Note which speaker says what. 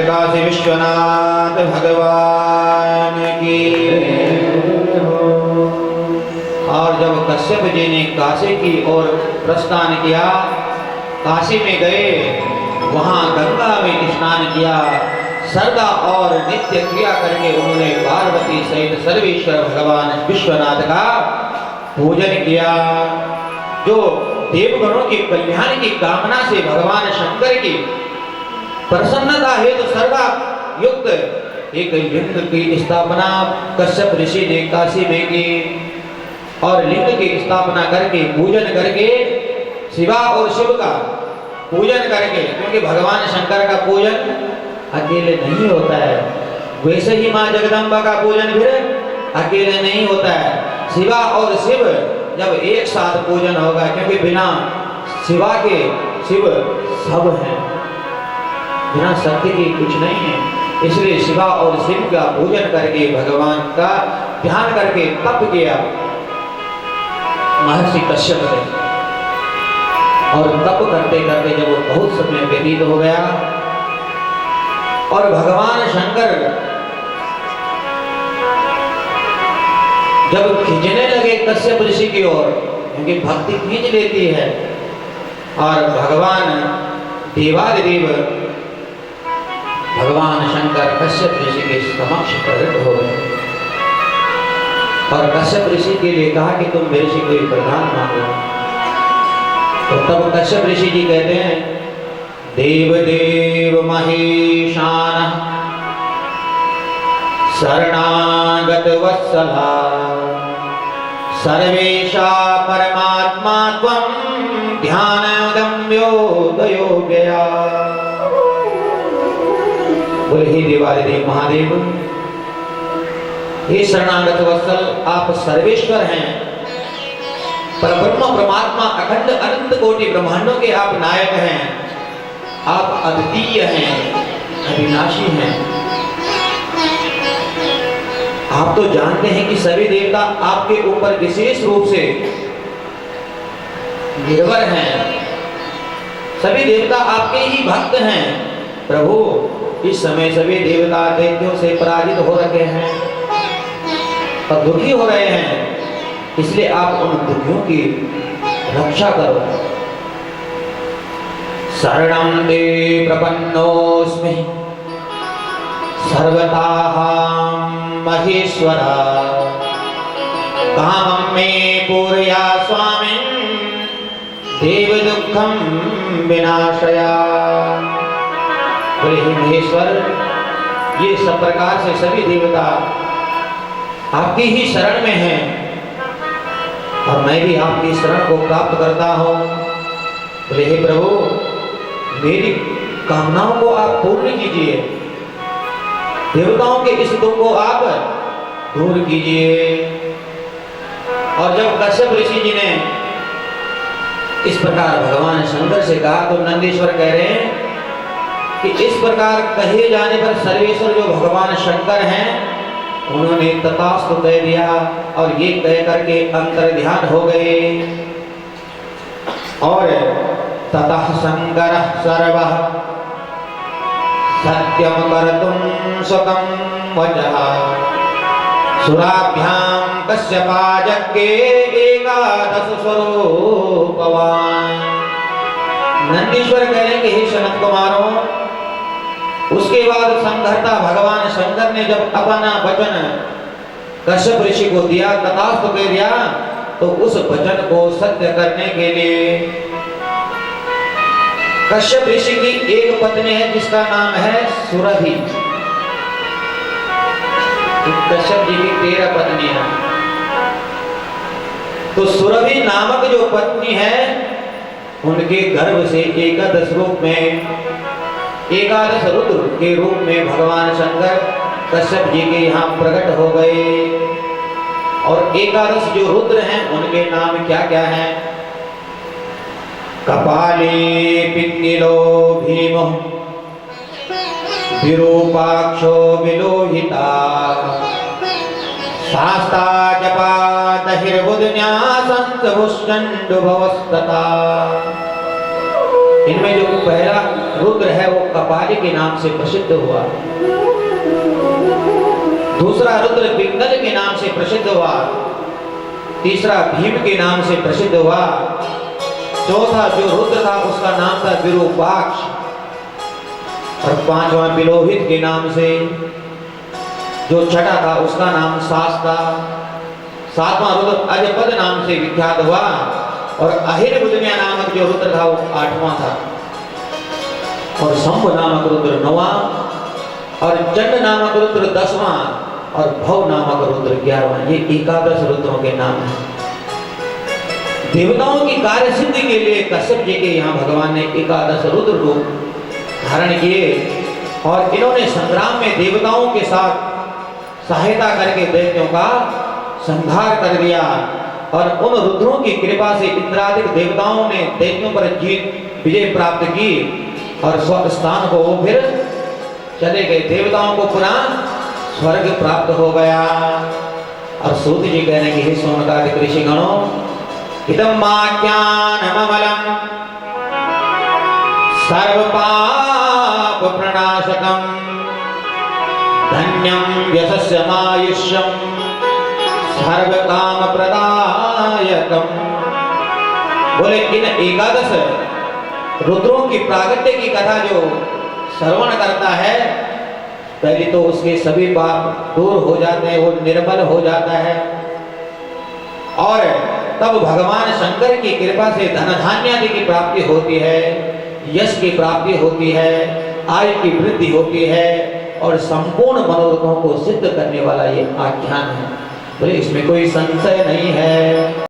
Speaker 1: काशी विश्वनाथ भगवान की। और जब कश्यप जी ने काशी की ओर प्रस्थान किया, काशी में गए, वहां गंगा में स्नान किया, श्रद्धा और नित्य क्रिया करके उन्होंने पार्वती सहित सर्वेश्वर भगवान विश्वनाथ का पूजन किया। जो देवगणों के कल्याण की कामना से भगवान शंकर की प्रसन्नता हेतु श्रद्धा युक्त एक लिंग की स्थापना कश्यप ऋषि ने काशी में की। और लिंग की स्थापना करके पूजन करके शिवा और शिव का पूजन करके, क्योंकि भगवान शंकर का पूजन अकेले नहीं होता है, वैसे ही माँ जगदम्बा का पूजन फिर अकेले नहीं होता है। शिवा और शिव जब एक साथ पूजन होगा, क्योंकि बिना शिवा के शिव सब हैं, बिना शक्ति के कुछ नहीं है, इसलिए शिवा और शिव का पूजन करके भगवान का ध्यान करके तप किया महर्षि कश्यप ने। और तप करते करते जब बहुत समय व्यतीत हो गया और भगवान शंकर जब खींचने लगे कश्यप ऋषि की ओर, क्योंकि भक्ति खींच लेती है, और भगवान देवादिदेव भगवान शंकर कश्यप ऋषि के समक्ष प्रकट हो गए और कश्यप ऋषि के लिए कहा कि तुम मेरे से कोई वरदान मांगो। तो तब कश्यप ऋषि जी कहते हैं, देव देव महेशान शरणागत वत्सला सर्वेशा परमात्मा त्वं ध्यानगम्योदयो गया। बोले हे देवादिदेव महादेव, हे शरणागत वत्सल, आप सर्वेश्वर हैं, परब्रह्म परमात्मा अखंड अनंत कोटि ब्रह्मांडों के आप नायक हैं, आप अद्वितीय हैं, अविनाशी हैं। आप तो जानते हैं कि सभी देवता आपके ऊपर विशेष रूप से निर्भर हैं, सभी देवता आपके ही भक्त हैं। प्रभु, इस समय सभी देवता दैत्यों से पराजित हो रखे हैं और दुखी हो रहे हैं, इसलिए आप उन दुखियों की रक्षा करो। शरणं ते प्रपन्नोऽस्मि सर्वताहं महेश्वरा कामं मे पूरया स्वामिन् देव दुःखं विनाशया। बोले हे महेश्वर, ये सब प्रकार से सभी देवता आपकी ही शरण में हैं और मैं भी आपकी शरण को प्राप्त करता हूँ। बोले हे प्रभु, मेरी कामनाओं को आप पूर्ण कीजिए, देवताओं के इस दुख को आप दूर कीजिए। और जब कश्यप ऋषि जी ने इस प्रकार भगवान शंकर से कहा, तो नंदीश्वर कह रहे हैं कि इस प्रकार कहे जाने पर सर्वेश्वर जो भगवान शंकर हैं, उन्होंने तथास्तु कह दिया और ये कह करके अंतर ध्यान हो गए। और ततः शंकर सर्वः सत्यम कर्तुं स्वकं वचः सुराभ्यां कश्यपाजज्ञे एकादश स्वरूपवान्। नंदीश्वर कह रहे हैं कि हे सनत कुमारों, उसके बाद संघर्ता भगवान शंकर ने जब अपना वचन कश्यप ऋषि को दिया, तथास्तु कह दिया, तो उस वचन को सत्य करने के लिए कश्यप ऋषि की एक पत्नी है जिसका नाम है सुरभि। कश्यप जी की 13 पत्नियां, तो सुरभि नामक जो पत्नी है, उनके गर्भ से एकादश रूप में, एकादश रुद्र के रूप में भगवान शंकर कश्यप जी के यहाँ प्रकट हो गए। और एकादश जो रुद्र हैं, उनके नाम क्या क्या हैं? कपाले पिंगिलो भीमो विरूपाक्षो विलोहिता शास्ता जपा दहिर्बुधन्यासंसभुष्टंडुभवस्तता। इनमें जो पहला रुद्र है वो कपाली के नाम से प्रसिद्ध हुआ, दूसरा रुद्र पिंगल के नाम से प्रसिद्ध हुआ, तीसरा भीम के नाम से प्रसिद्ध हुआ, चौथा जो रुद्र था उसका नाम था विरूपाक्ष, और पांचवा विलोहित के नाम से, जो छठा था उसका नाम सास था, सातवां रुद्र अजपद नाम से विख्यात हुआ, और अहिर्बुदनिया नामक जो रुद्र था वो आठवां था, और शंभ नामक रुद्र नौवां, और चंड नामक रुद्र 10वां, और भव नामक रुद्र 11वां। ये 11 रुद्रों के नाम हैं। देवताओं की कार्य सिद्धि के लिए कश्यप जी के यहाँ भगवान ने 11 रुद्र रूप धारण किए, और इन्होंने संग्राम में देवताओं के साथ सहायता करके दैत्यों का संहार कर दिया, और उन रुद्रों की कृपा से इंद्रादिक देवताओं ने दैत्यों पर जीत विजय प्राप्त की, और स्वस्थान को वो फिर चले गए। देवताओं को पुनः स्वर्ग प्राप्त हो गया। और सूत जी कहने की हे सोनकादिक ऋषिगणों, इदं वाक्यानममलं सर्व पाप प्रणाशकं धन्यं यशस्यमायुष्यं सर्व काम प्रदायकम। बोले इन 11 रुद्रों की प्रागट्य की कथा जो श्रवण करता है, पहले तो उसके सभी पाप दूर हो जाते हैं, वो निर्मल हो जाता है, और तब भगवान शंकर की कृपा से धन धान्य आदि की प्राप्ति होती है, यश की प्राप्ति होती है, आयु की वृद्धि होती है, और संपूर्ण मनोरथों को सिद्ध करने वाला ये आख्यान है। बोले इसमें कोई संशय नहीं है।